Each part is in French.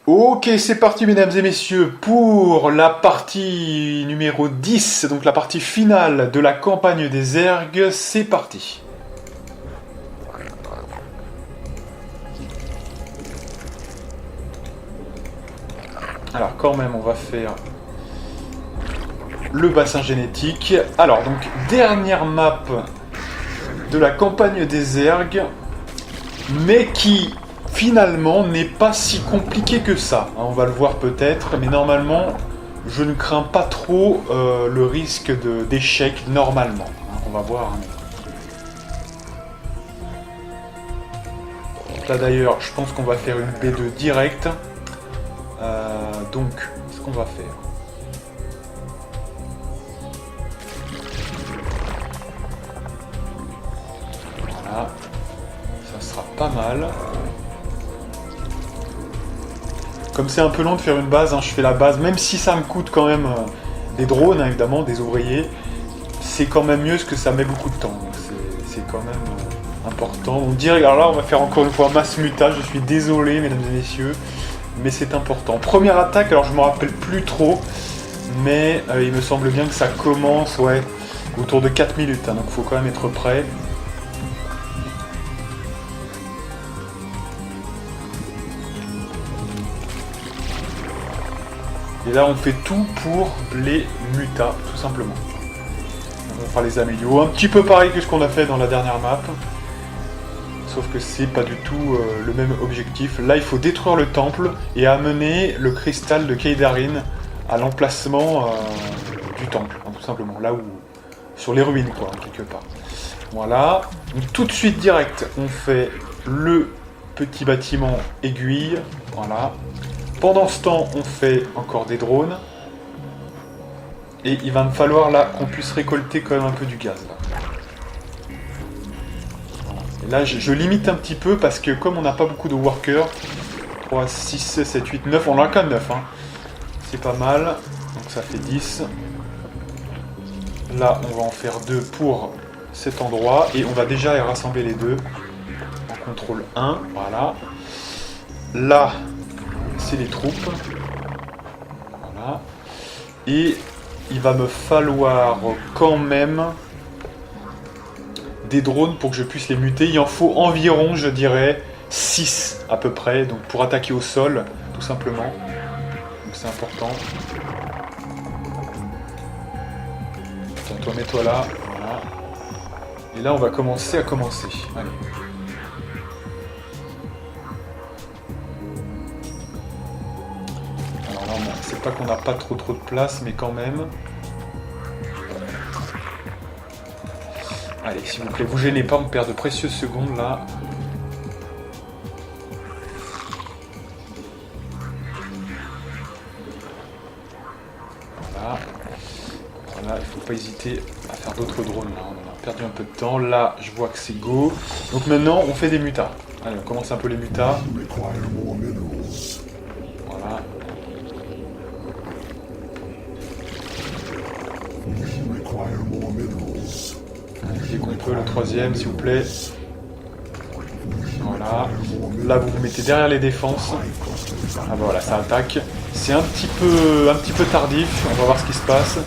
Ok, c'est parti mesdames et messieurs pour la partie numéro 10, donc la partie finale de la campagne des ergs, c'est parti. Alors quand même on va faire le bassin génétique. Alors donc dernière map de la campagne des ergs, mais qui finalement n'est pas si compliqué que ça. On va le voir peut-être, mais normalement je ne crains pas trop le risque d'échec normalement. On va voir. Là d'ailleurs je pense qu'on va faire une B2 direct. Donc ce qu'on va faire. Voilà. Ça sera pas mal. Comme c'est un peu long de faire une base, je fais la base, même si ça me coûte quand même des drones, évidemment, des ouvriers, c'est quand même mieux parce que ça met beaucoup de temps. C'est quand même important. On dirait, alors là, on va faire encore une fois masse muta, je suis désolé, mesdames et messieurs, mais c'est important. Première attaque, alors je me rappelle plus trop, mais il me semble bien que ça commence, ouais, autour de 4 minutes, donc il faut quand même être prêt. Et là, on fait tout pour les mutas, tout simplement. On fera les amélios. Un petit peu pareil que ce qu'on a fait dans la dernière map. Sauf que c'est pas du tout le même objectif. Là, il faut détruire le temple et amener le cristal de Keidarin à l'emplacement du temple, tout simplement. Là où... sur les ruines, quoi, quelque part. Voilà. Donc, tout de suite, direct, on fait le petit bâtiment aiguille. Voilà. Pendant ce temps, on fait encore des drones. Et il va me falloir là qu'on puisse récolter quand même un peu du gaz. Là, et là je limite un petit peu parce que comme on n'a pas beaucoup de workers, 3, 6, 7, 8, 9, on en a quand même 9. C'est pas mal. Donc ça fait 10. Là, on va en faire 2 pour cet endroit. Et on va déjà rassembler les deux. En contrôle 1. Voilà. Là... c'est les troupes. Voilà. Et il va me falloir quand même des drones pour que je puisse les muter. Il en faut environ, je dirais, 6 à peu près. Donc pour attaquer au sol, tout simplement. Donc c'est important. Attends, toi, mets-toi là. Voilà. Et là, on va commencer. Allez. C'est pas qu'on n'a pas trop de place, mais quand même. Allez, s'il vous plaît, vous gênez pas, on perd de précieuses secondes là. Voilà. Voilà, il faut pas hésiter à faire d'autres drones là. On a perdu un peu de temps. Là, je vois que c'est go. Donc maintenant, on fait des mutas. Allez, on commence un peu les mutas. Voilà. Dès qu'on peut, le troisième, s'il vous plaît. Voilà. Là, vous vous mettez derrière les défenses. Ah bah voilà, ça attaque. C'est un petit peu tardif. On va voir ce qui se passe.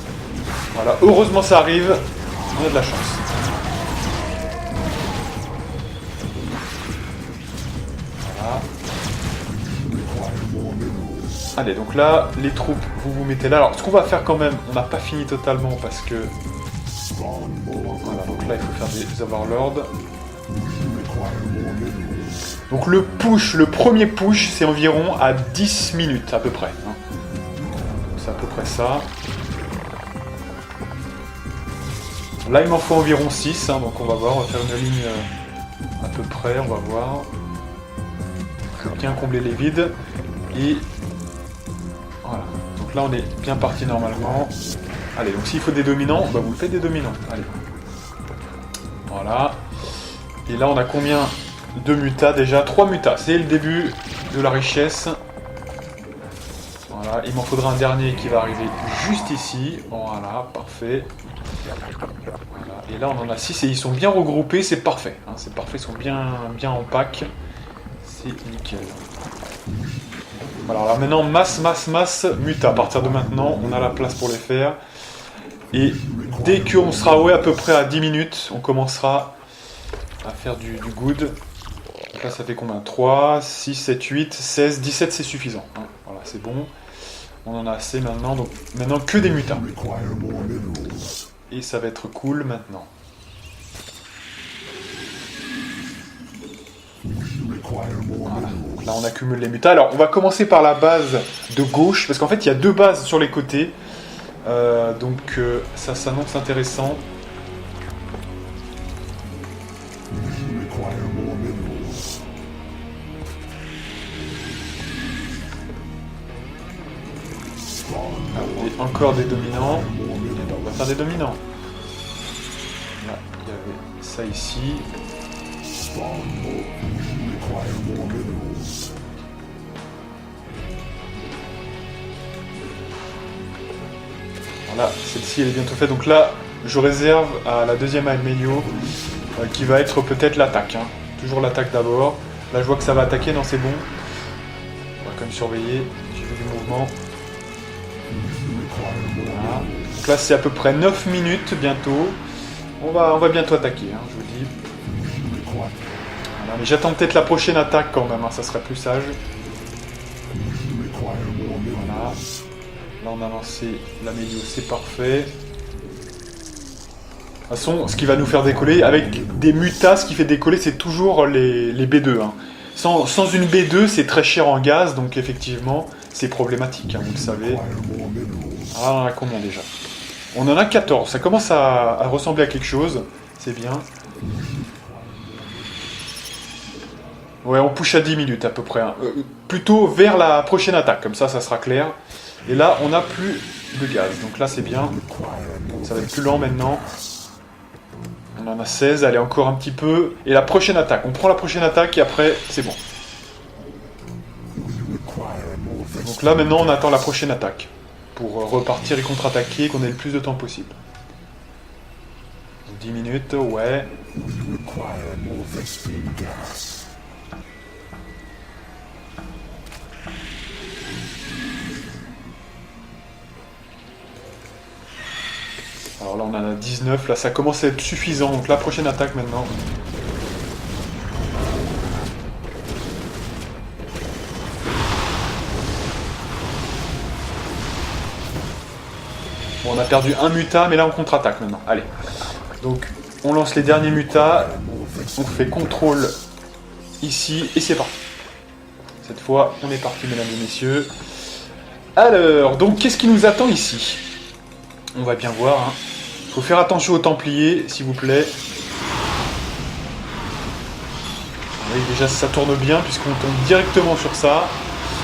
Voilà. Heureusement, ça arrive. On a de la chance. Voilà. Allez, donc là, les troupes, vous vous mettez là. Alors, ce qu'on va faire quand même, on n'a pas fini totalement parce que... voilà, donc là, il faut faire des overlords. Donc le premier push, c'est environ à 10 minutes à peu près. C'est à peu près ça. Là, il m'en faut environ 6, donc on va voir, on va faire une ligne à peu près, on va voir. Il faut bien combler les vides. Et voilà. Donc là, on est bien parti normalement. Allez, donc s'il faut des dominants, bah vous faites des dominants. Allez. Voilà. Et là, on a combien de mutas déjà? 3 mutas. C'est le début de la richesse. Voilà. Il m'en faudra un dernier qui va arriver juste ici. Voilà, parfait. Voilà. Et là, on en a 6 et ils sont bien regroupés. C'est parfait. C'est parfait. Ils sont bien en pack. C'est nickel. Voilà, alors maintenant, masse, muta. À partir de maintenant, on a la place pour les faire. Et dès qu'on sera à peu près à 10 minutes, on commencera à faire du good. Donc là, ça fait combien? 3, 6, 7, 8, 16, 17, c'est suffisant. Hein. Voilà, c'est bon. On en a assez maintenant. Donc maintenant, que des mutas. Et ça va être cool maintenant. Voilà. Là, on accumule les mutas. Alors, on va commencer par la base de gauche, parce qu'en fait, il y a 2 bases sur les côtés. Donc, ça s'annonce intéressant. Et encore des dominants. Et on va faire des dominants. Là, il y avait ça ici. Voilà, celle-ci elle est bientôt faite. Donc là, je réserve à la deuxième Amelio qui va être peut-être l'attaque. Hein. Toujours l'attaque d'abord. Là, je vois que ça va attaquer. Non, c'est bon. On va quand même surveiller. J'ai vu du mouvement. Voilà. Donc là, c'est à peu près 9 minutes bientôt. On va bientôt attaquer, hein, je vous dis. Voilà, mais j'attends peut-être la prochaine attaque quand même. Hein, ça serait plus sage. Voilà. Là, on a lancé l'Amelio, c'est parfait. De toute façon, ce qui va nous faire décoller, avec des mutas, ce qui fait décoller, c'est toujours les B2. Hein. Sans une B2, c'est très cher en gaz, donc effectivement, c'est problématique, hein, vous le savez. Ah, on en a combien déjà? On en a 14, ça commence à ressembler à quelque chose, c'est bien. Ouais, on push à 10 minutes à peu près. Hein. Plutôt vers la prochaine attaque, comme ça sera clair. Et là, on n'a plus de gaz, donc là c'est bien. Ça va être plus lent maintenant. On en a 16, allez encore un petit peu. Et la prochaine attaque, on prend la prochaine attaque et après c'est bon. Donc là maintenant on attend la prochaine attaque. Pour repartir et contre-attaquer, qu'on ait le plus de temps possible. 10 minutes, ouais. Alors là on en a 19, là ça commence à être suffisant, donc la prochaine attaque maintenant. Bon, on a perdu un muta, mais là on contre-attaque maintenant, allez. Donc on lance les derniers mutas, on fait contrôle ici, et c'est parti. Cette fois on est parti mesdames et messieurs. Alors, donc qu'est-ce qui nous attend ici? On va bien voir, hein. Faut faire attention aux Templiers, s'il vous plaît. Oui, déjà ça tourne bien, puisqu'on tombe directement sur ça.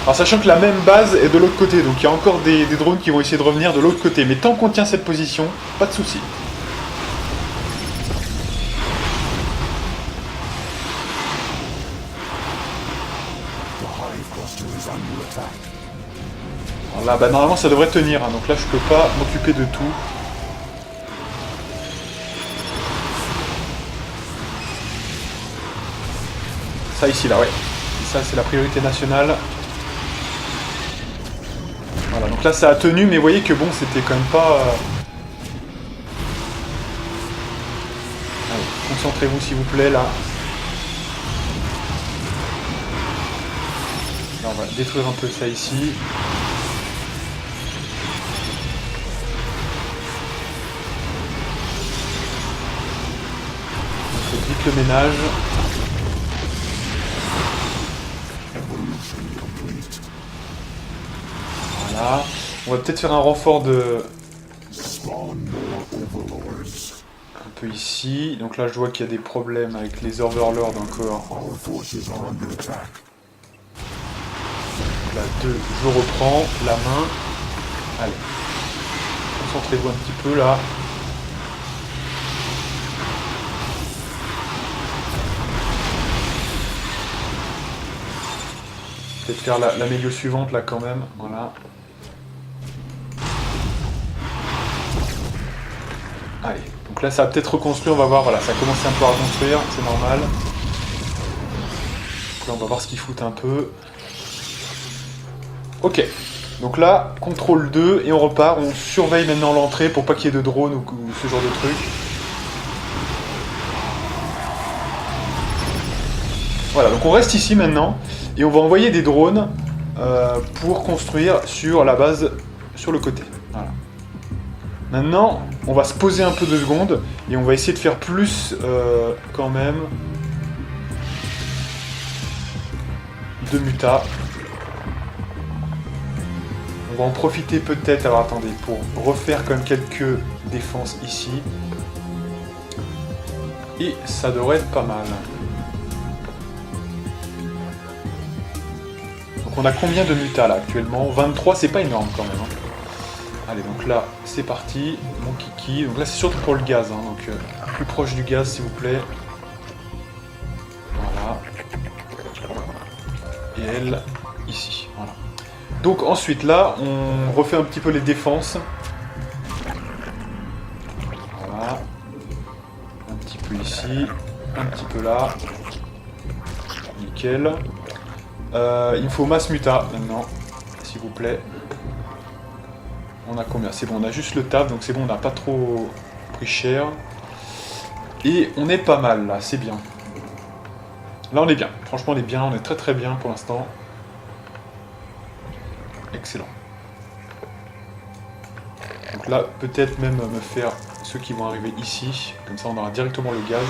Alors sachant que la même base est de l'autre côté, donc il y a encore des drones qui vont essayer de revenir de l'autre côté. Mais tant qu'on tient cette position, pas de souci. Alors là, bah, normalement ça devrait tenir, hein, donc là je peux pas m'occuper de tout. Ça ici, là, ouais. Et ça c'est la priorité nationale. Voilà, donc là ça a tenu, mais vous voyez que bon, c'était quand même pas... Allez, concentrez-vous s'il vous plaît, là. Là, on va détruire un peu ça ici. On fait vite le ménage. Voilà. On va peut-être faire un renfort de... un peu ici. Donc là je vois qu'il y a des problèmes avec les Overlords encore. Donc là je reprends la main. Allez. Concentrez-vous un petit peu là. Peut-être faire la milieu suivante là quand même. Voilà. Allez, donc là ça va peut-être reconstruire, on va voir, voilà, ça a commencé un peu à reconstruire, c'est normal. Donc là on va voir ce qu'ils foutent un peu. Ok. Donc là, contrôle 2 et on repart. On surveille maintenant l'entrée pour pas qu'il y ait de drones ou ce genre de truc. Voilà, donc on reste ici maintenant et on va envoyer des drones pour construire sur la base, sur le côté. Voilà. Maintenant, on va se poser un peu 2 secondes et on va essayer de faire plus quand même de muta. On va en profiter peut-être, alors attendez, pour refaire quand même quelques défenses ici. Et ça devrait être pas mal. Donc on a combien de muta là actuellement? 23, c'est pas énorme quand même. Hein. Allez, donc là, c'est parti. Mon kiki. Donc là, c'est surtout pour le gaz. Hein, donc plus proche du gaz, s'il vous plaît. Voilà. Et elle, ici. Voilà. Donc ensuite, là, on refait un petit peu les défenses. Voilà. Un petit peu ici. Un petit peu là. Nickel. Il me faut masse muta maintenant, s'il vous plaît. On a combien? C'est bon, on a juste le taf, donc c'est bon, on n'a pas trop pris cher. Et on est pas mal là, c'est bien. Là on est bien, franchement on est bien, on est très très bien pour l'instant. Excellent. Donc là, peut-être même me faire ceux qui vont arriver ici, comme ça on aura directement le gaz.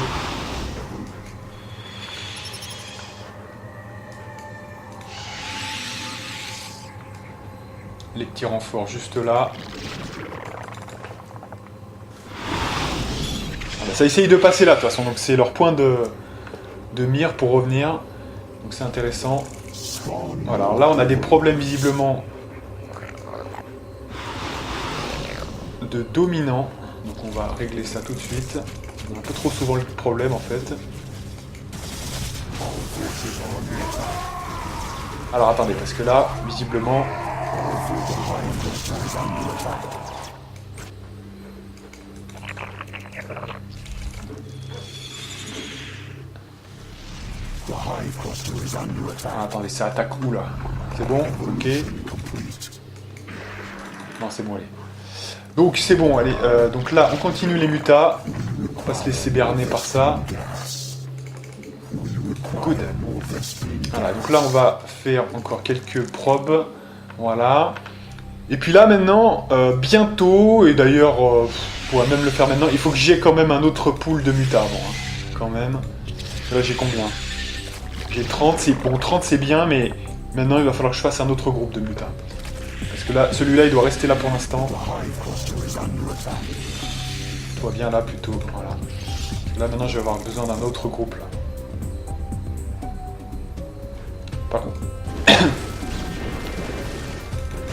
Les petits renforts juste là. Voilà, ça essaye de passer là de toute façon, donc c'est leur point de mire pour revenir. Donc c'est intéressant. Voilà, alors là on a des problèmes visiblement de dominant. Donc on va régler ça tout de suite. On a un peu trop souvent le problème en fait. Alors attendez, parce que là, visiblement... Ah, attendez, ça attaque où là? C'est bon? Ok. Non, c'est bon, allez. Donc c'est bon, allez. Donc là, on continue les mutas. On va pas se laisser berner par ça. Good. Voilà, donc là, on va faire encore quelques probes. Voilà. Et puis là, maintenant, bientôt, et d'ailleurs, on pourrait même le faire maintenant, il faut que j'ai quand même un autre pool de mutas avant. Hein, quand même. Là, j'ai combien? J'ai 30, bon 30 c'est bien, mais maintenant il va falloir que je fasse un autre groupe de mutas. Parce que là, celui-là il doit rester là pour l'instant. Toi bien là plutôt, voilà. Là maintenant je vais avoir besoin d'un autre groupe là.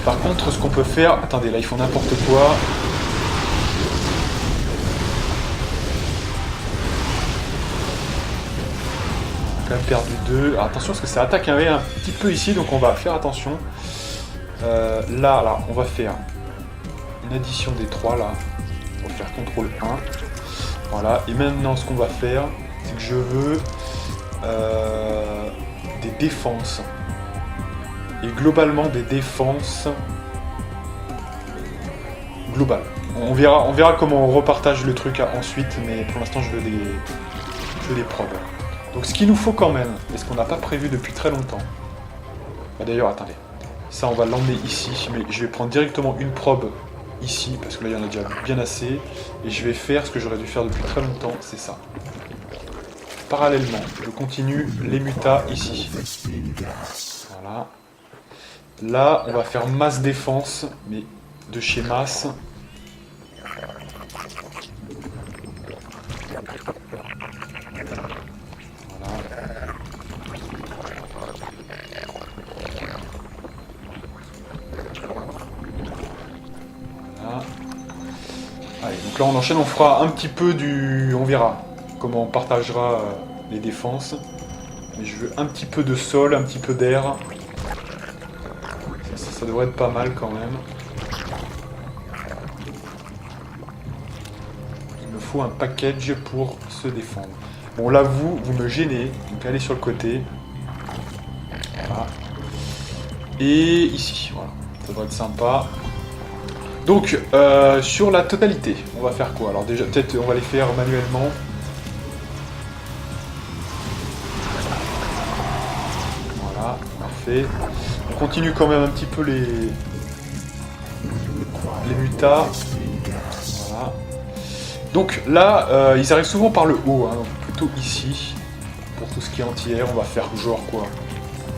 Par contre, ce qu'on peut faire... Attendez, là ils font n'importe quoi. Perdu 2. Alors, attention parce que ça attaque un petit peu ici, donc on va faire attention. Là, on va faire une addition des 3 là. On va faire CTRL 1. Voilà. Et maintenant, ce qu'on va faire, c'est que je veux des défenses. Et globalement, des défenses globales. On verra comment on repartage le truc ensuite, mais pour l'instant, je veux des probes. Donc ce qu'il nous faut quand même, et ce qu'on n'a pas prévu depuis très longtemps, bah d'ailleurs attendez, ça on va l'emmener ici, mais je vais prendre directement une probe ici, parce que là il y en a déjà bien assez, et je vais faire ce que j'aurais dû faire depuis très longtemps, c'est ça. Parallèlement, je continue les mutas ici. Voilà. Là on va faire masse défense, mais de chez masse. Allez, donc là on enchaîne, on fera un petit peu du... On verra comment on partagera les défenses. Mais je veux un petit peu de sol, un petit peu d'air. Ça devrait être pas mal quand même. Il me faut un package pour se défendre. Bon là vous me gênez, donc allez sur le côté. Voilà. et ici. Voilà, ça devrait être sympa. Donc, sur la totalité, on va faire quoi? Alors déjà, peut-être on va les faire manuellement. Voilà, parfait. On continue quand même un petit peu les mutas. Voilà. Donc là, ils arrivent souvent par le haut, hein, donc plutôt ici. Pour tout ce qui est entière, on va faire genre quoi?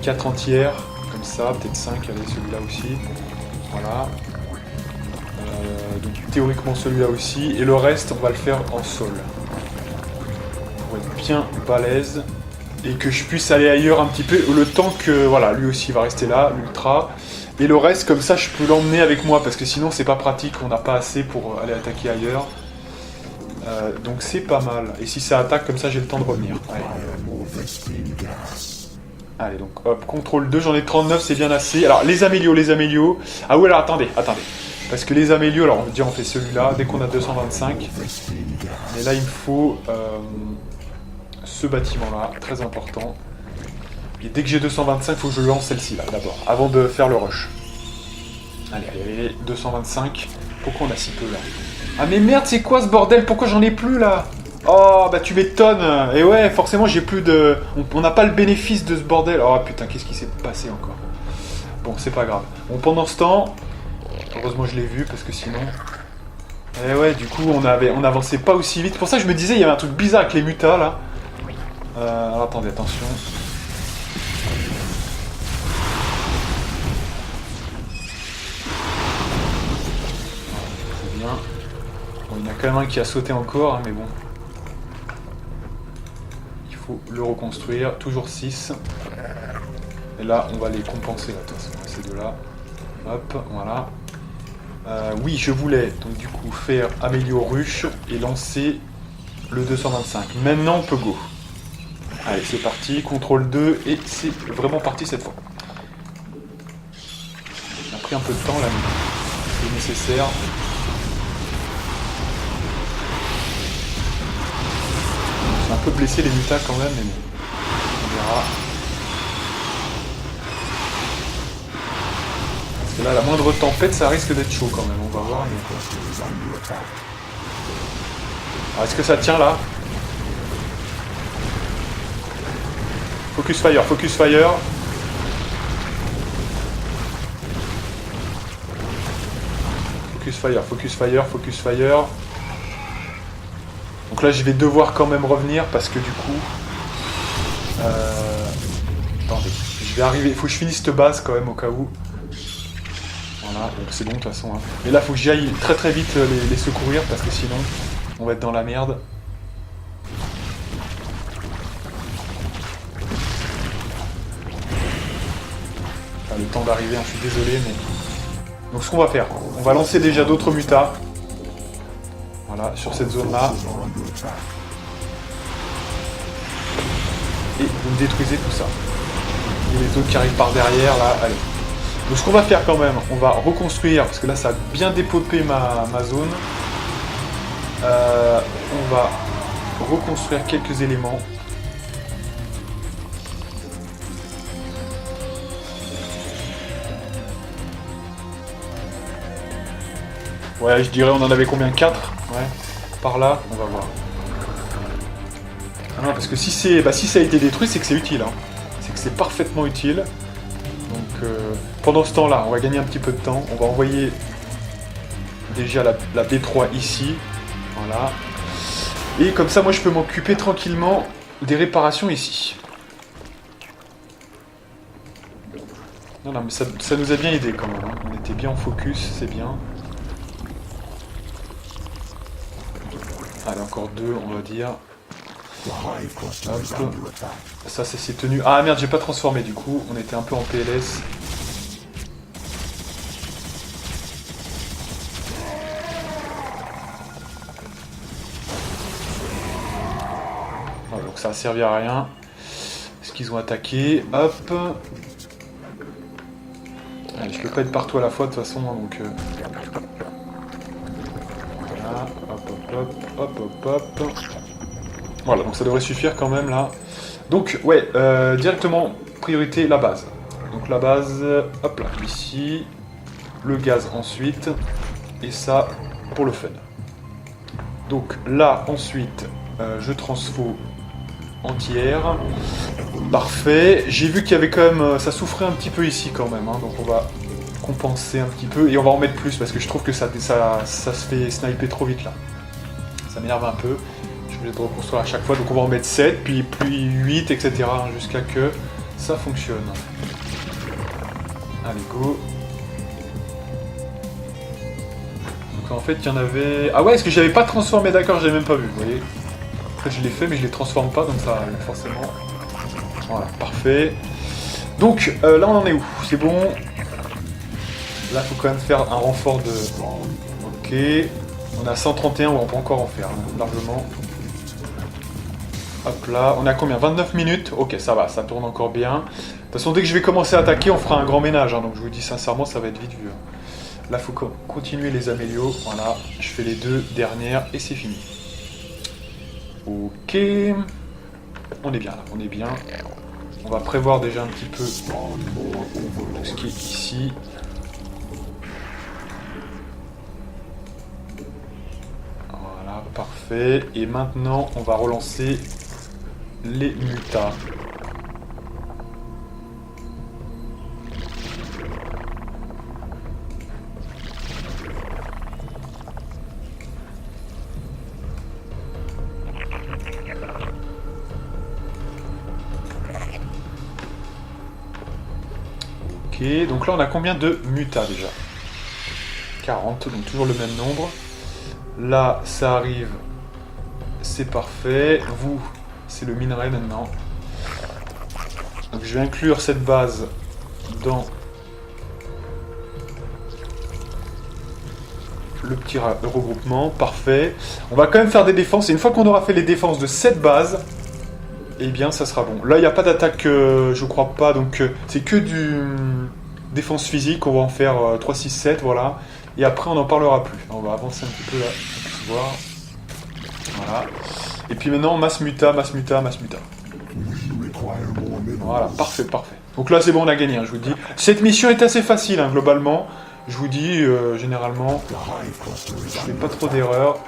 4 entières, comme ça, peut-être 5, allez, celui-là aussi. Voilà. Donc théoriquement celui-là aussi, et le reste on va le faire en sol. Pour être bien balèze, et que je puisse aller ailleurs un petit peu, le temps que, voilà, lui aussi va rester là, l'ultra. Et le reste, comme ça, je peux l'emmener avec moi, parce que sinon c'est pas pratique, on n'a pas assez pour aller attaquer ailleurs. Donc c'est pas mal. Et si ça attaque, comme ça j'ai le temps de revenir. Allez, donc hop, contrôle 2, j'en ai 39, c'est bien assez. Alors les amélios. Ah oui, alors attendez. Parce que les amélios, alors on fait celui-là, dès qu'on a 225. Mais là il me faut ce bâtiment-là, très important. Et dès que j'ai 225, il faut que je lance celle-ci là, d'abord, avant de faire le rush. Allez, 225. Pourquoi on a si peu là? Ah mais merde, c'est quoi ce bordel? Pourquoi j'en ai plus là? Oh bah tu m'étonnes. Et ouais, forcément j'ai plus de... On n'a pas le bénéfice de ce bordel. Oh putain, qu'est-ce qui s'est passé encore? Bon, c'est pas grave. Bon, pendant ce temps... Heureusement je l'ai vu, parce que sinon... Et ouais, du coup on avançait pas aussi vite. C'est pour ça que je me disais, il y avait un truc bizarre avec les mutas là. Alors attendez, attention. C'est bien. Bon, il y en a quand même un qui a sauté encore, hein, mais bon. Il faut le reconstruire. Toujours 6. Et là, on va les compenser, là, de toute façon, ces deux-là. Hop, voilà. Oui, je voulais, donc du coup, faire Amélio Ruche et lancer le 225. Maintenant, on peut go. Allez, c'est parti. Contrôle 2, et c'est vraiment parti cette fois. On a pris un peu de temps, là, mais c'est nécessaire. C'est un peu blessé les mutas quand même, mais bon. On verra. Parce que là, la moindre tempête, ça risque d'être chaud quand même. On va voir. Alors, est-ce que ça tient là? Focus fire, focus fire. Focus fire, focus fire, focus fire. Donc là, je vais devoir quand même revenir parce que du coup... Attendez, je vais arriver... Il faut que je finisse cette base quand même au cas où. Voilà, donc c'est bon de toute façon. Hein. Mais là, il faut que j'y aille très très vite les secourir parce que sinon, on va être dans la merde. Enfin, le temps d'arriver, hein, je suis désolé, mais... Donc ce qu'on va faire, on va lancer déjà d'autres mutas. Voilà, sur cette zone-là. Et vous me détruisez tout ça. Et les autres qui arrivent par derrière, là, allez. Donc ce qu'on va faire quand même, on va reconstruire, parce que là ça a bien dépopé ma zone. On va reconstruire quelques éléments. Ouais, je dirais on en avait combien? 4? Ouais, par là, on va voir. Ah non, parce que si ça a été détruit, c'est que c'est utile. Hein. C'est que c'est parfaitement utile. Donc pendant ce temps-là, on va gagner un petit peu de temps. On va envoyer déjà la B3 ici. Voilà. Et comme ça, moi, je peux m'occuper tranquillement des réparations ici. Non, mais ça nous a bien aidé quand même. Hein. On était bien en focus, c'est bien. Allez, encore 2, on va dire. Hop. Ça, c'est tenu. Ah merde, j'ai pas transformé du coup. On était un peu en PLS. Voilà, donc ça a servi à rien. Parce qu'ils ont attaqué. Hop. Allez, je peux pas être partout à la fois de toute façon. Donc. Voilà. Hop. Voilà, donc ça devrait suffire quand même là. Donc, ouais, directement, priorité, la base. Donc la base, hop là, ici. Le gaz ensuite. Et ça, pour le fun. Donc là, ensuite, je transfo entière. Parfait. J'ai vu qu'il y avait quand même... ça souffrait un petit peu ici quand même. Hein, donc on va compenser un petit peu. Et on va en mettre plus parce que je trouve que ça se fait sniper trop vite là. Ça m'énerve un peu. Je vais le reconstruire à chaque fois. Donc on va en mettre 7, puis 8, etc. Hein, jusqu'à que ça fonctionne. Allez, go. Donc en fait, il y en avait... Ah ouais, est-ce que j'avais pas transformé? D'accord, j'avais même pas vu, vous voyez. En fait, je l'ai fait, mais je les transforme pas, donc ça, forcément... Voilà, parfait. Donc, là, on en est où? C'est bon. Là, il faut quand même faire un renfort de... Ok. On a 131, on peut encore en faire, hein, largement. Hop là, on a combien? 29 minutes? Ok, ça va, ça tourne encore bien. De toute façon, dès que je vais commencer à attaquer, on fera un grand ménage, hein, donc je vous dis sincèrement, ça va être vite vu. Hein. Là, il faut continuer les amélios. Voilà, je fais les 2 dernières et c'est fini. Ok. On est bien là, on est bien. On va prévoir déjà un petit peu ce qui est ici. Voilà, parfait. Et maintenant, on va relancer les mutas. Ok, donc là on a combien de mutas déjà? 40, donc toujours le même nombre. Là, ça arrive. C'est parfait. Vous, c'est le minerai maintenant. Donc je vais inclure cette base dans le petit regroupement. Parfait. On va quand même faire des défenses. Et une fois qu'on aura fait les défenses de cette base, eh bien ça sera bon. Là, il n'y a pas d'attaque, je crois pas. Donc c'est que du défense physique. On va en faire 3, 6, 7, voilà. Et après, on n'en parlera plus. On va avancer un petit peu là, on puisse voir. Voilà. Et puis maintenant, masse muta, masse muta, masse muta. Voilà, parfait, parfait. Donc là, c'est bon, on a gagné, hein, je vous dis. Cette mission est assez facile, hein, globalement. Je vous dis, généralement, je fais pas trop d'erreurs.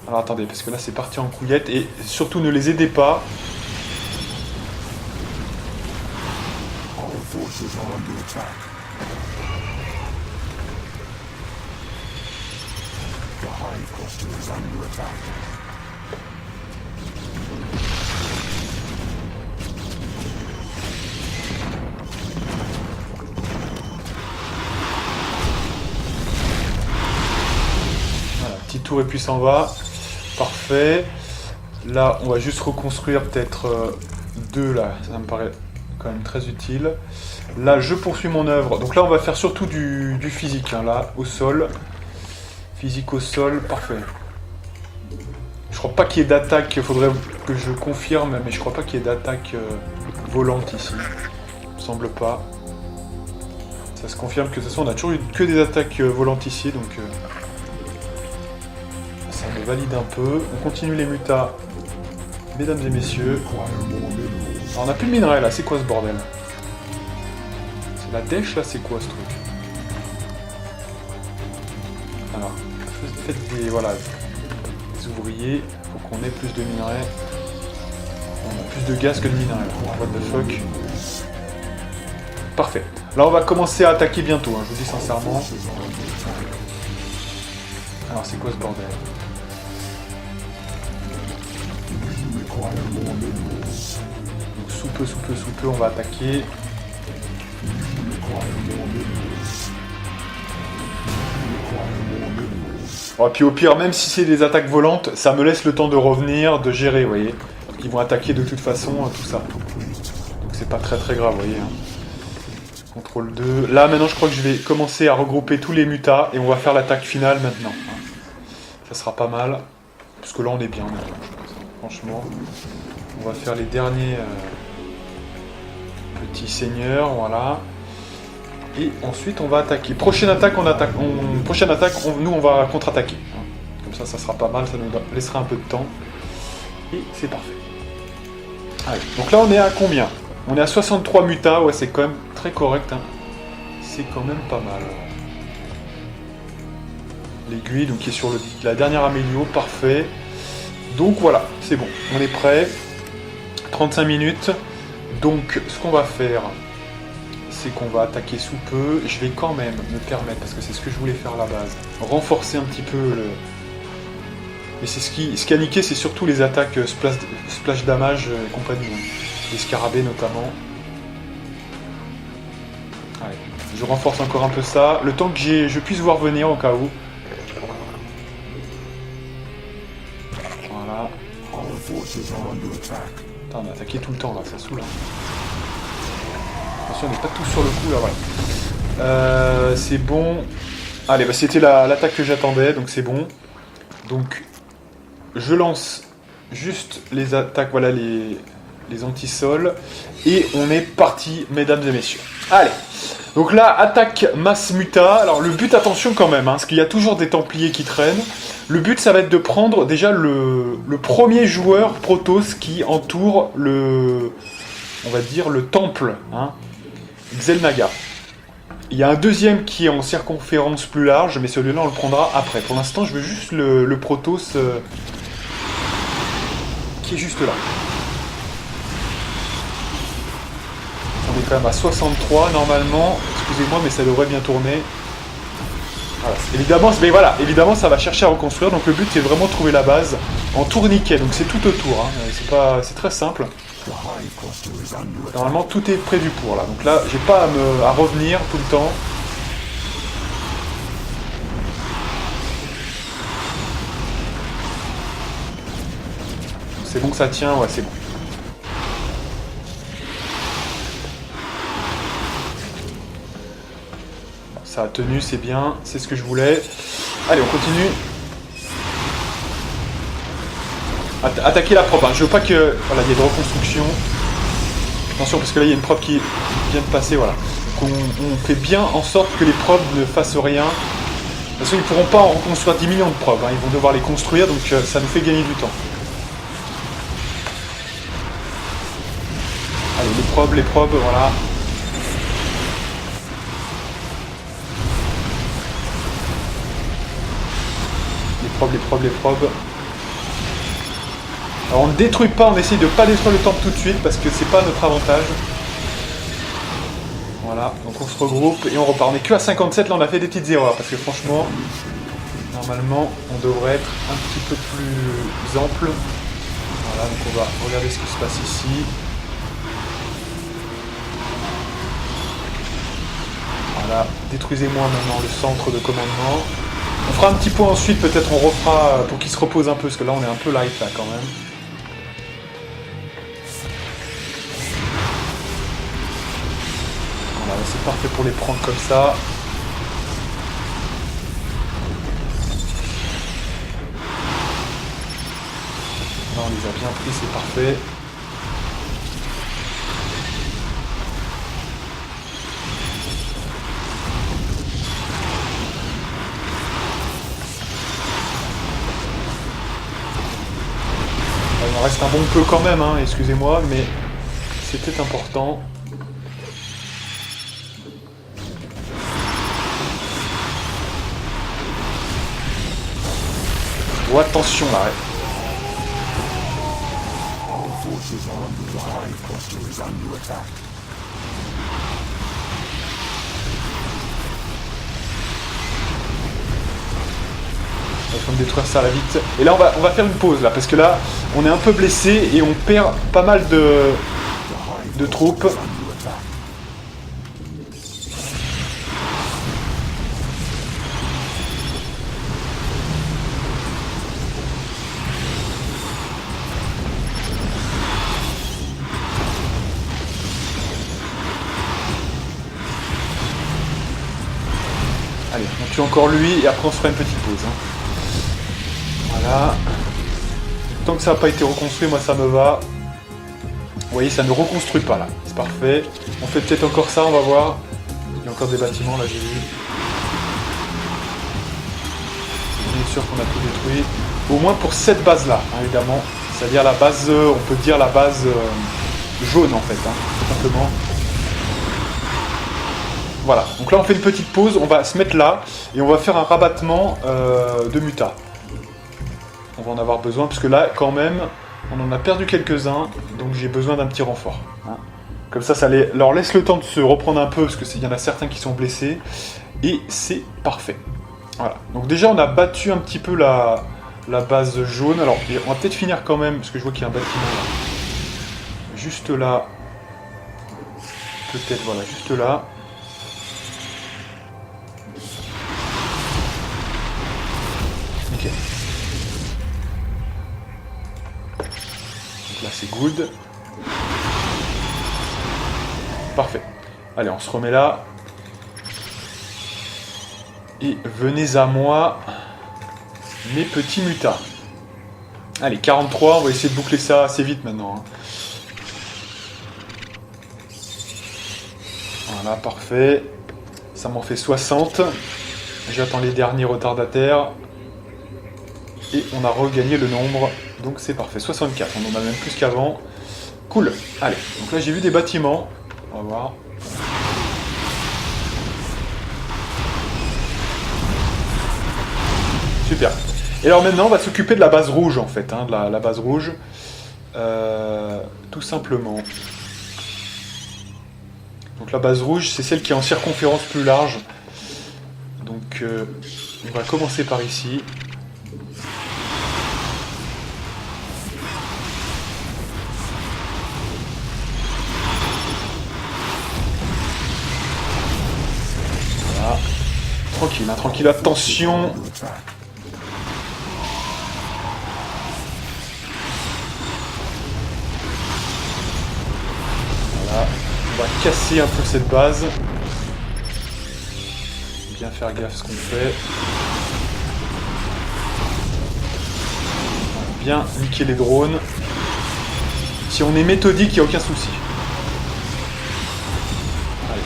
Alors attendez, parce que là, c'est parti en couillette. Et surtout, ne les aidez pas. Voilà, petit tour et puis s'en va. Parfait. Là, on va juste reconstruire peut-être 2 là. Ça me paraît quand même très utile. Là, je poursuis mon œuvre. Donc là, on va faire surtout du physique, hein, là, au sol. Physique au sol, parfait. Je crois pas qu'il y ait d'attaque, il faudrait que je confirme, mais je crois pas qu'il y ait d'attaque volante ici. Il me semble pas. Ça se confirme que de toute façon, on a toujours eu que des attaques volantes ici, donc ça me valide un peu. On continue les mutas, mesdames et messieurs. Alors, on n'a plus de minerai là, c'est quoi ce bordel? C'est la dèche là, c'est quoi ce truc? Alors, faites des, voilà, des ouvriers pour qu'on ait plus de minerais. On a plus de gaz que de minerais. What the fuck? Parfait. Là, on va commencer à attaquer bientôt, hein, je vous dis sincèrement. Alors, c'est quoi ce bordel? Donc, sous peu, on va attaquer. Oh, puis au pire, même si c'est des attaques volantes, ça me laisse le temps de revenir, de gérer, vous voyez. Ils vont attaquer de toute façon, tout ça. Donc c'est pas très très grave, vous voyez. Hein. Contrôle 2. Là, maintenant, je crois que je vais commencer à regrouper tous les mutas et on va faire l'attaque finale maintenant. Ça sera pas mal. Parce que là, on est bien, maintenant, je pense. Franchement, on va faire les derniers petits seigneurs, voilà. Et ensuite, on va attaquer. Prochaine attaque, nous, on va contre-attaquer. Comme ça sera pas mal, ça nous laissera un peu de temps. Et c'est parfait. Allez, donc là, on est à combien? On est à 63 mutas, ouais, c'est quand même très correct. Hein. C'est quand même pas mal. L'aiguille, donc qui est sur la dernière amélio, parfait. Donc voilà, c'est bon, on est prêt. 35 minutes. Donc ce qu'on va faire, c'est qu'on va attaquer sous peu. Je vais quand même me permettre, parce que c'est ce que je voulais faire à la base, renforcer un petit peu le... Mais c'est ce qui a niqué, c'est surtout les attaques splash damage et compagnie. Les scarabées notamment. Allez, je renforce encore un peu ça. Le temps que je puisse voir venir au cas où. Voilà. Putain, on a attaqué tout le temps là, ça saoule. Hein. Attention, on n'est pas tous sur le coup là, voilà. C'est bon. Allez, bah, c'était l'attaque que j'attendais, donc c'est bon. Donc, je lance juste les attaques, voilà les anti-sols. Et on est parti, mesdames et messieurs. Allez, donc là, attaque masse muta. Alors le but, attention quand même, hein, parce qu'il y a toujours des templiers qui traînent. Le but, ça va être de prendre déjà le premier joueur Protoss qui entoure on va dire, le temple, hein, Xel'Naga. Il y a un deuxième qui est en circonférence plus large, mais celui-là, on le prendra après. Pour l'instant, je veux juste le Protoss qui est juste là. On est quand même à 63 normalement. Excusez-moi, mais ça devrait bien tourner. Voilà. Évidemment, ça va chercher à reconstruire. Donc le but, c'est vraiment de trouver la base en tourniquet. Donc c'est tout autour. Hein. C'est très simple. Normalement, tout est près du pour là. Donc là, j'ai pas à revenir tout le temps. C'est bon que ça tient. Ouais, c'est bon. Ça a tenu, c'est bien, c'est ce que je voulais. Allez, on continue. Attaquer la probe, hein. Je veux pas que... Voilà, il y ait de reconstruction. Attention, parce que là, il y a une probe qui vient de passer, voilà. Donc on fait bien en sorte que les probes ne fassent rien. Parce qu'ils ne pourront pas en reconstruire 10 millions de probes, hein. Ils vont devoir les construire, donc ça nous fait gagner du temps. Allez, les probes, voilà. Les probes. Alors on ne détruit pas, on essaye de ne pas détruire le temple tout de suite parce que c'est pas notre avantage. Voilà, donc on se regroupe et on repart. On n'est que à 57, là on a fait des petites erreurs parce que franchement, normalement on devrait être un petit peu plus ample. Voilà, donc on va regarder ce qui se passe ici. Voilà, détruisez-moi maintenant le centre de commandement. On fera un petit point ensuite, peut-être on refera pour qu'il se repose un peu, parce que là on est un peu light là quand même. Voilà, c'est parfait pour les prendre comme ça. Là on les a bien pris, c'est parfait. Il en reste un bon peu quand même, hein, excusez-moi, mais c'était important. Oh, attention là. Il faut me détruire ça à la vite. Et là, on va faire une pause, là, parce que là, on est un peu blessé et on perd pas mal de troupes. Allez, on tue encore lui et après on se fera une petite pause. Hein. Voilà. Tant que ça n'a pas été reconstruit, moi ça me va. Vous voyez, ça ne reconstruit pas là. C'est parfait. On fait peut-être encore ça, on va voir. Il y a encore des bâtiments là, j'ai vu. Bien sûr qu'on a tout détruit. Au moins pour cette base là, hein, évidemment. C'est-à-dire la base, on peut dire la base jaune en fait, hein, tout simplement. Voilà, donc là on fait une petite pause, on va se mettre là, et on va faire un rabattement de muta. On va en avoir besoin, parce que là, quand même, on en a perdu quelques-uns, donc j'ai besoin d'un petit renfort. Hein. Comme ça leur laisse le temps de se reprendre un peu, parce qu'il y en a certains qui sont blessés, et c'est parfait. Voilà, donc déjà on a battu un petit peu la base jaune. Alors, on va peut-être finir quand même, parce que je vois qu'il y a un bâtiment là. Juste là. Peut-être, voilà, juste là. Nickel. Donc là, c'est good. Parfait. Allez, on se remet là. Et venez à moi, mes petits mutas. Allez, 43, on va essayer de boucler ça assez vite maintenant. Hein. Voilà, parfait. Ça m'en fait 60. J'attends les derniers retardataires. Et on a regagné le nombre. Donc c'est parfait. 64, on en a même plus qu'avant. Cool. Allez, donc là j'ai vu des bâtiments. On va voir. Super. Et alors maintenant, on va s'occuper de la base rouge en fait, hein, de la base rouge. Tout simplement. Donc la base rouge, c'est celle qui est en circonférence plus large. Donc on va commencer par ici. Voilà. Tranquille, hein, tranquille, attention. On va casser un peu cette base. Bien faire gaffe à ce qu'on fait. On va bien niquer les drones. Si on est méthodique, il n'y a aucun souci. Allez.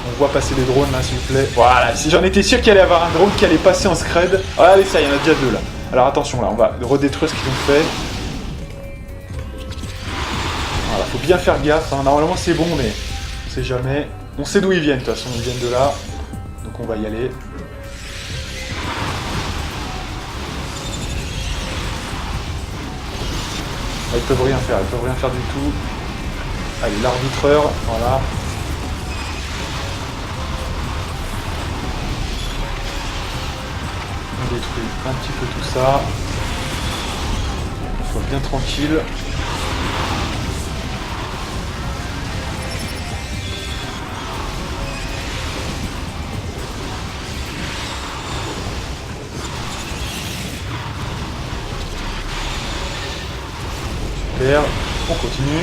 On voit passer les drones là, s'il vous plaît. Voilà, si j'en étais sûr qu'il allait y avoir un drone qui allait passer en scred. Voilà, allez, ça, il y en a déjà deux là. Alors attention là, on va redétruire ce qu'ils ont fait. Voilà, faut bien faire gaffe, hein. Normalement c'est bon, mais on sait jamais. On sait d'où ils viennent, de toute façon, ils viennent de là. Donc on va y aller. Ah, ils peuvent rien faire du tout. Allez, l'arbitreur, voilà. On détruit un petit peu tout ça. On soit bien tranquille. On continue. De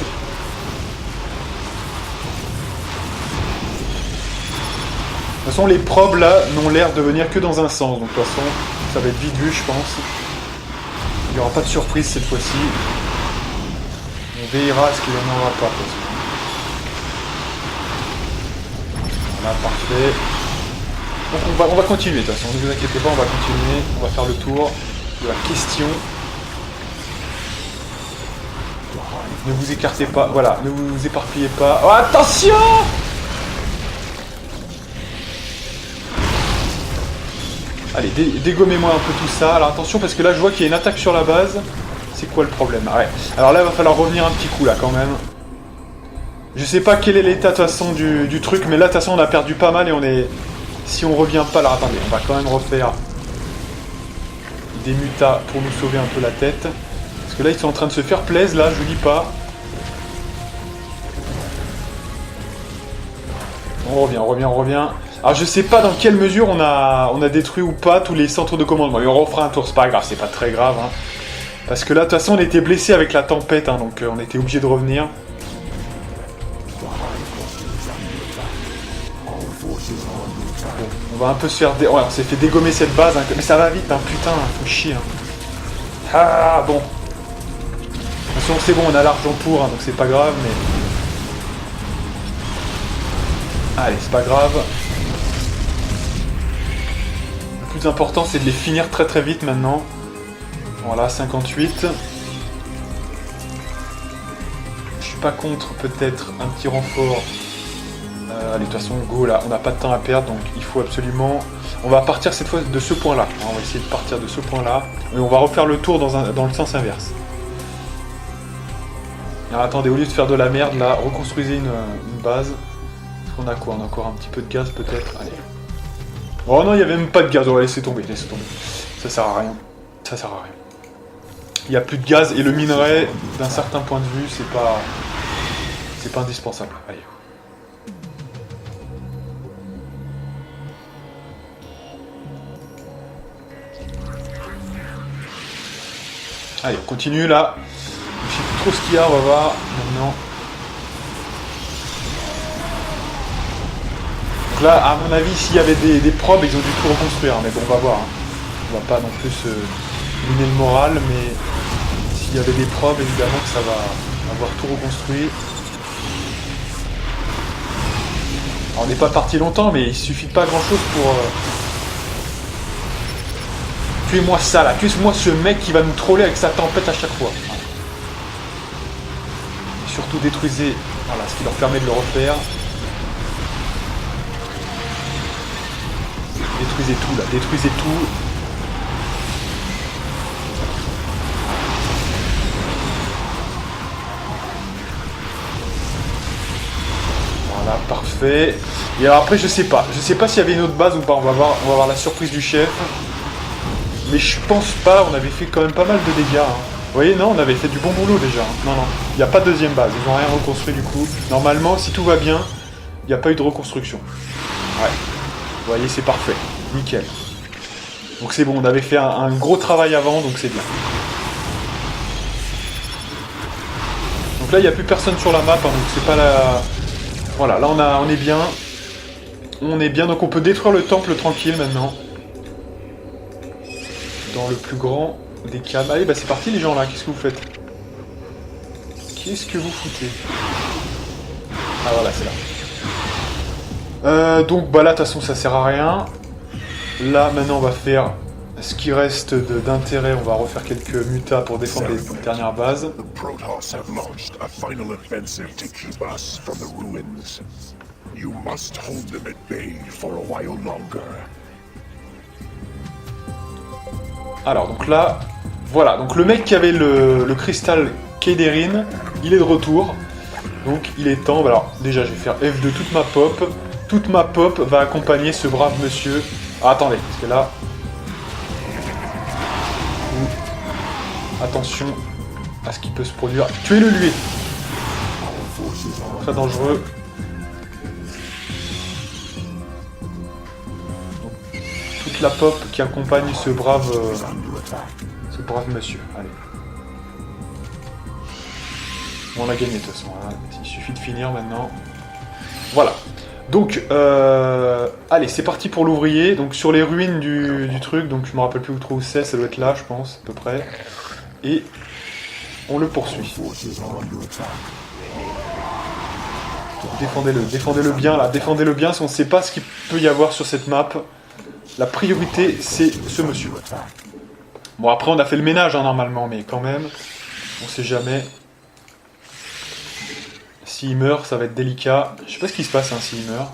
toute façon, les probes là n'ont l'air de venir que dans un sens. Donc de toute façon, ça va être vite vu, je pense. Il n'y aura pas de surprise cette fois-ci. On veillera à ce qu'il n'y en aura pas. Voilà, parfait. Donc on va continuer de toute façon. Ne vous inquiétez pas, on va continuer. On va faire le tour de la question. Ne vous écartez pas, voilà, ne vous éparpillez pas. Oh, attention! Allez, dégommez-moi un peu tout ça. Alors attention, parce que là, je vois qu'il y a une attaque sur la base. C'est quoi le problème? Ouais. Alors là, il va falloir revenir un petit coup, là, quand même. Je sais pas quel est l'état, de toute façon, du truc, mais là, de toute façon, on a perdu pas mal et on est... Si on revient pas... Alors attendez, on va quand même refaire des mutas pour nous sauver un peu la tête. Parce que là, ils sont en train de se faire plaisir, là, je vous dis pas. On revient. Alors, je sais pas dans quelle mesure on a détruit ou pas tous les centres de commandement. On refera un tour, c'est pas grave, c'est pas très grave. Hein. Parce que là, de toute façon, on était blessé avec la tempête, hein, donc on était obligé de revenir. Bon, on va un peu se faire... Ouais, on s'est fait dégommer cette base, hein, mais ça va vite, hein, putain, faut chier. Hein. Ah, bon. De toute façon, c'est bon, on a l'argent pour, hein, donc c'est pas grave, mais... Allez, c'est pas grave. Le plus important, c'est de les finir très très vite maintenant. Voilà, 58. Je suis suis pas contre peut-être un petit renfort. Allez, de toute façon, go là, on n'a pas de temps à perdre, donc il faut absolument... On va partir cette fois de ce point-là. On va essayer de partir de ce point-là. Et on va refaire le tour dans le sens inverse. Alors attendez, au lieu de faire de la merde, là, reconstruisez une base. On a quoi? On a encore un petit peu de gaz peut-être? Allez. Oh non, il n'y avait même pas de gaz. On va laisser tomber, laissez tomber. Ça sert à rien. Ça sert à rien. Il n'y a plus de gaz et le minerai, d'un certain point de vue, c'est pas indispensable. Allez. Allez, on continue là. Je sais plus trop ce qu'il y a, on va voir maintenant. Donc là, à mon avis, s'il y avait des probes, ils ont dû tout reconstruire. Mais bon, on va voir. Hein. On va pas non plus se miner le moral, mais s'il y avait des probes, évidemment que ça va avoir tout reconstruit. Alors, on n'est pas parti longtemps, mais il suffit de pas grand chose pour... Tuez-moi ça là, tuez-moi ce mec qui va nous troller avec sa tempête à chaque fois. Et surtout détruisez, voilà, ce qui leur permet de le refaire. Détruisez tout là, détruisez tout. Voilà, parfait. Et alors après je sais pas s'il y avait une autre base ou pas, on va voir la surprise du chef. Mais je pense pas, on avait fait quand même pas mal de dégâts. Hein. Vous voyez, non, on avait fait du bon boulot déjà. Non, il n'y a pas de deuxième base, ils n'ont rien reconstruit du coup. Normalement, si tout va bien, il n'y a pas eu de reconstruction. Ouais, vous voyez, c'est parfait, nickel. Donc c'est bon, on avait fait un gros travail avant, donc c'est bien. Donc là, il n'y a plus personne sur la map, hein, donc c'est pas la... Voilà, là on est bien. On est bien, donc on peut détruire le temple tranquille maintenant. Dans le plus grand des calmes. Allez, bah c'est parti les gens là, qu'est-ce que vous faites? Qu'est-ce que vous foutez? Ah voilà, c'est là. Donc bah là, de toute façon, ça sert à rien. Là, maintenant, on va faire ce qui reste d'intérêt. On va refaire quelques mutas pour défendre les dernières bases. Alors, donc là, voilà. Donc le mec qui avait le cristal Kederin, il est de retour. Donc il est temps. Alors déjà, je vais faire F de toute ma pop. Toute ma pop va accompagner ce brave monsieur. Ah, attendez, parce que là... Attention à ce qui peut se produire. Tuez-le lui. Très dangereux. Toute la pop qui accompagne ce brave monsieur. Allez. Bon, on a gagné de toute façon. Hein. Il suffit de finir maintenant. Voilà. Donc, allez, c'est parti pour l'ouvrier. Donc, sur les ruines du truc, donc je me rappelle plus trop où c'est, ça doit être là, je pense, à peu près. Et on le poursuit. Défendez-le bien, là, défendez-le bien, si on ne sait pas ce qu'il peut y avoir sur cette map. La priorité, c'est ce monsieur. Bon, après, on a fait le ménage, hein, normalement, mais quand même, on sait jamais. S'il meurt, ça va être délicat. Je sais pas ce qui se passe, hein, s'il meurt.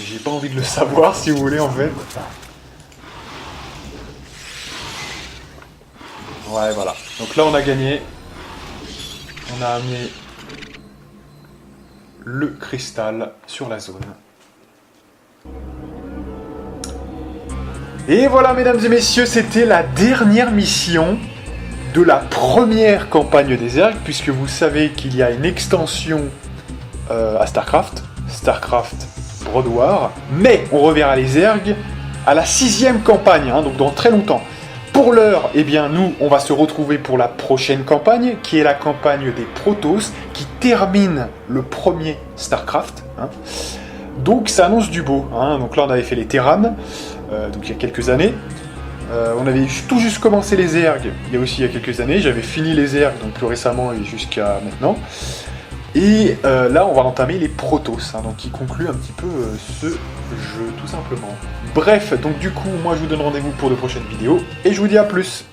J'ai pas envie de le savoir, si vous voulez, en fait. Ouais, voilà. Donc là, on a gagné. On a amené le cristal sur la zone. Et voilà, mesdames et messieurs, c'était la dernière mission de la première campagne des Zerg, puisque vous savez qu'il y a une extension à StarCraft, StarCraft Brood War, mais on reverra les Zerg à la 6e campagne, hein, donc dans très longtemps. Pour l'heure, eh bien, nous, on va se retrouver pour la prochaine campagne, qui est la campagne des Protoss, qui termine le premier StarCraft. Hein. Donc, ça annonce du beau. Hein. Donc là, on avait fait les Terrans, donc il y a quelques années. On avait tout juste commencé les Zerg, il y a quelques années. J'avais fini les Zerg, donc plus récemment et jusqu'à maintenant. Et là, on va entamer les Protoss, hein, donc qui conclut un petit peu ce jeu, tout simplement. Bref, donc du coup, moi je vous donne rendez-vous pour de prochaines vidéos, et je vous dis à plus.